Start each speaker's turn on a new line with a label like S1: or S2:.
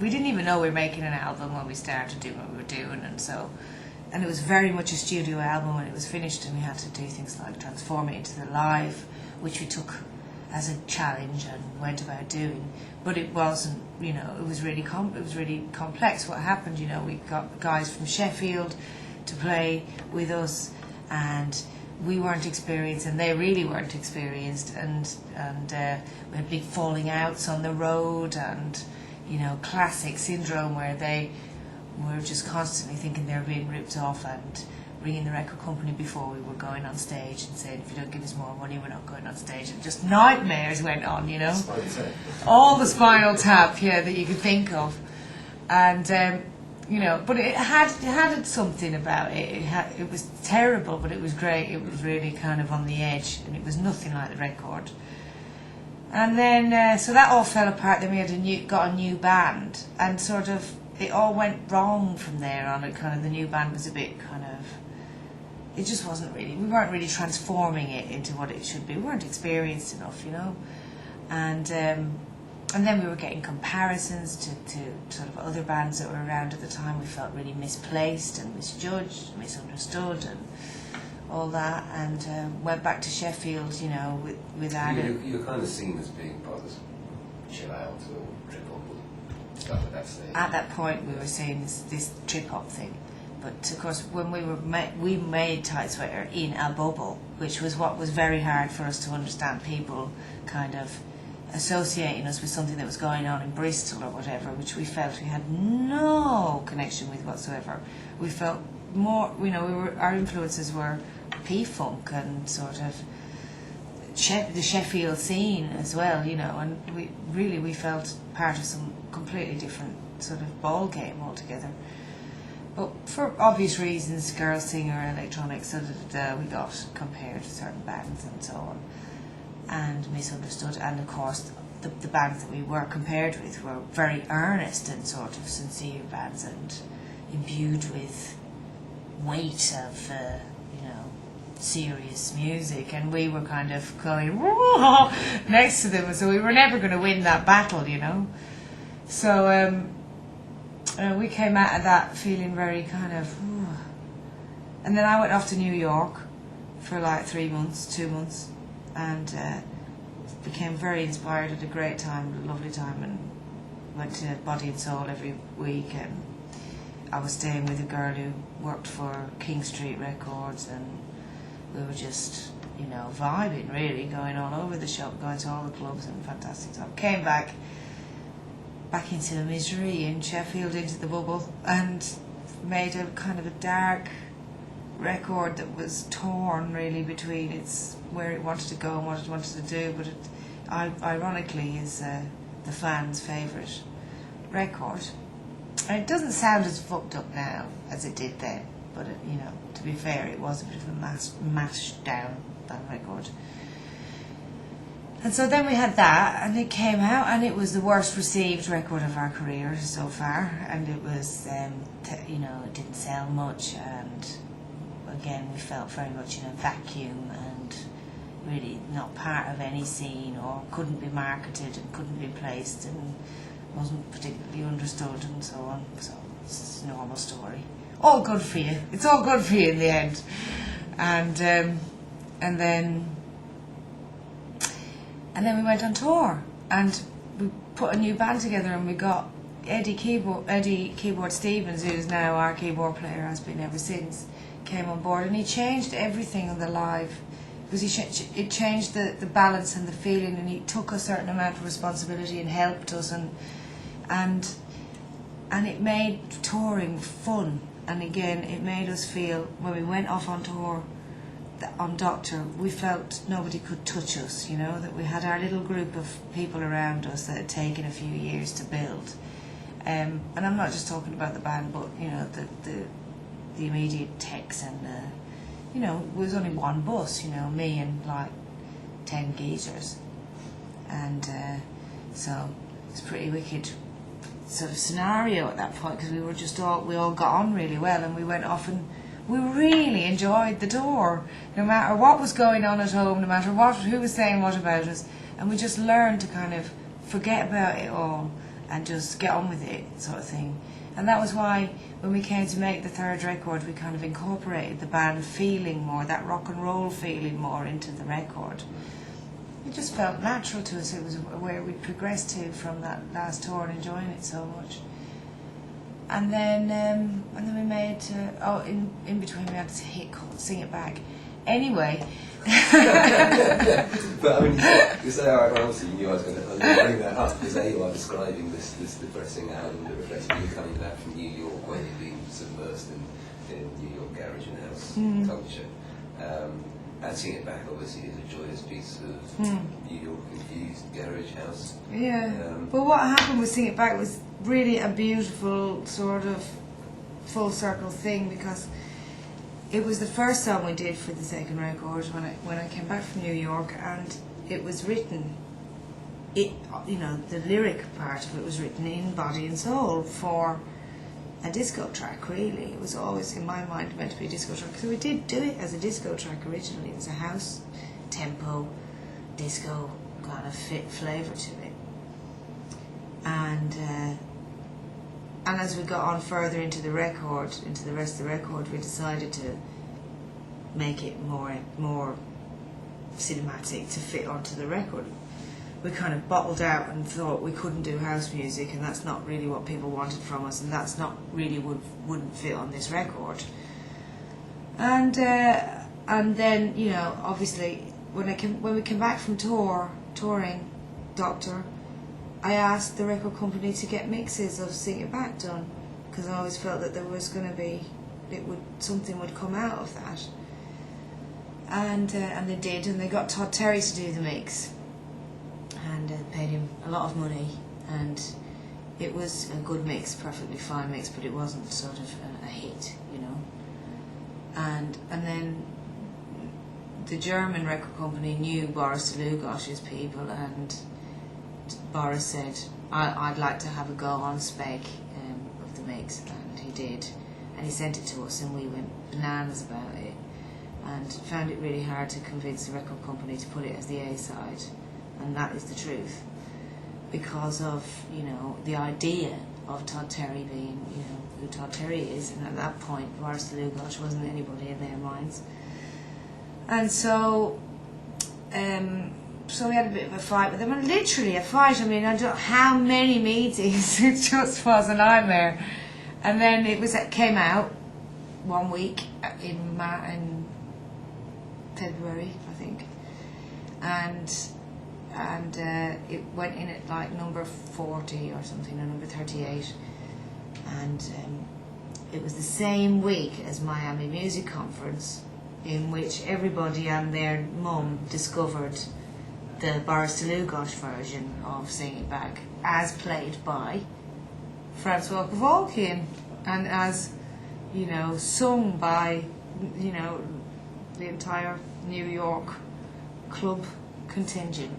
S1: we didn't even know we were making an album when we started doing what we were doing, and it was very much a studio album when it was finished, and we had to do things like transform it into the live, which we took as a challenge and went about doing. But it wasn't, you know, it was really complex what happened. You know, we got guys from Sheffield to play with us, and we weren't experienced and they really weren't experienced, and we had big falling outs on the road, and, you know, classic syndrome where they were just constantly thinking they were being ripped off and ringing the record company before we were going on stage and saying, if you don't give us more money, we're not going on stage. And just nightmares went on, you know. All the Spinal Tap, yeah, that you could think of. And, you know, but it had something about it. It was terrible, but it was great. It was really kind of on the edge, and it was nothing like the record. And then, so that all fell apart. Then we had got a new band, and sort of it all went wrong from there on. It kind of, the new band was a bit kind of, it just wasn't really, we weren't really transforming it into what it should be. We weren't experienced enough, you know. And then we were getting comparisons to sort of other bands that were around at the time. We felt really misplaced and misjudged, misunderstood, and all that. And went back to Sheffield, you know, with Adam.
S2: You're kind of seen as being part of this chill out or trip hop stuff at that stage.
S1: At that point, we were seeing this trip hop thing. But of course, when we made Tight Sweater in a bubble, which was what was very hard for us to understand. People kind of associating us with something that was going on in Bristol or whatever, which we felt we had no connection with whatsoever. We felt more, you know, our influences were P-Funk and sort of the Sheffield scene as well, you know, and we felt part of some completely different sort of ball game altogether. But for obvious reasons, girl singer, electronics, we got compared to certain bands and so on, and misunderstood. And of course, the bands that we were compared with were very earnest and sort of sincere bands, and imbued with weight of, you know, serious music. And we were kind of going next to them, so we were never going to win that battle, you know. So. We came out of that feeling very kind of, and then I went off to New York for like 2 months, and became very inspired. Had a great time, a lovely time, and went to Body and Soul every week. And I was staying with a girl who worked for King Street Records, and we were just, you know, vibing, really, going all over the shop, going to all the clubs, and fantastic time. Came back into the misery in Sheffield, into the bubble, and made a kind of a dark record that was torn really between its where it wanted to go and what it wanted to do, but it ironically is the fans' favourite record. And it doesn't sound as fucked up now as it did then, but it, you know, to be fair, it was a bit of a mash down, that record. And so then we had that, and it came out, and it was the worst received record of our career so far. And it was, you know, it didn't sell much, and again, we felt very much in a vacuum and really not part of any scene, or couldn't be marketed and couldn't be placed and wasn't particularly understood and so on. So it's a normal story. All good for you. It's all good for you in the end. And then we went on tour, and we put a new band together, and we got Eddie Keyboard Stevens, who's now our keyboard player, has been ever since, came on board, and he changed everything on the live, because it changed the balance and the feeling, and he took a certain amount of responsibility and helped us, and it made touring fun. And again, it made us feel, when we went off on tour, on Doctor, we felt nobody could touch us, you know, that we had our little group of people around us that had taken a few years to build. And I'm not just talking about the band, but, you know, the immediate techs, and, you know, it was only one bus, you know, me and like 10 geezers. And so it's a pretty wicked sort of scenario at that point, because we all got on really well, and we went off and we really enjoyed the tour, no matter what was going on at home, no matter who was saying what about us, and we just learned to kind of forget about it all and just get on with it, sort of thing. And that was why when we came to make the third record, we kind of incorporated the band feeling more, that rock and roll feeling more into the record. It just felt natural to us. It was where we progressed to from that last tour and enjoying it so much. And then we made, in between we had this hit called Sing It Back. Anyway.
S3: But I mean, you say, obviously you knew I was going to bring that up, because there you are describing this depressing album that reflects you coming back from New York, where you've been submersed in New York garage and house culture. And Sing It Back obviously is a joyous piece of New York infused garage house.
S1: Yeah. But what happened with Sing It Back was really a beautiful sort of full circle thing, because it was the first song we did for the second record when I came back from New York, and it was written. The lyric part of it was written in body and soul for a disco track. Really, it was always in my mind meant to be a disco track. So we did do it as a disco track originally. It was a house tempo, disco kind of flavour to it, and as we got on further into the record, into the rest of the record, we decided to make it more cinematic to fit onto the record. We kind of bottled out and thought we couldn't do house music, and that's not really what people wanted from us, and that's not really wouldn't fit on this record. And then, you know, obviously when we came back from touring Doctor, I asked the record company to get mixes of Sing It Back done, because I always felt that there was going to be, something would come out of that. And they did, and they got Todd Terry to do the mix, and paid him a lot of money, and it was a good mix, perfectly fine mix, but it wasn't sort of a hit, you know. And then the German record company knew Boris Dlugosch's people, and Boris said, I'd like to have a go on spec of the mix, and he did, and he sent it to us, and we went bananas about it, and found it really hard to convince the record company to put it as the A-side, and that is the truth, because of, you know, the idea of Todd Terry being, you know, who Todd Terry is, and at that point Boris Dlugosch wasn't anybody in their minds. And so we had a bit of a fight with them, and literally a fight. I mean, I don't know how many meetings. It just was a nightmare. And then it came out one week in February, I think, and it went in at like number 40 or something, or number 38, and it was the same week as Miami Music Conference, in which everybody and their mum discovered the Boris Dlugosch version of Sing It Back, as played by Francois Kevorkian, and as, you know, sung by, you know, the entire New York club contingent.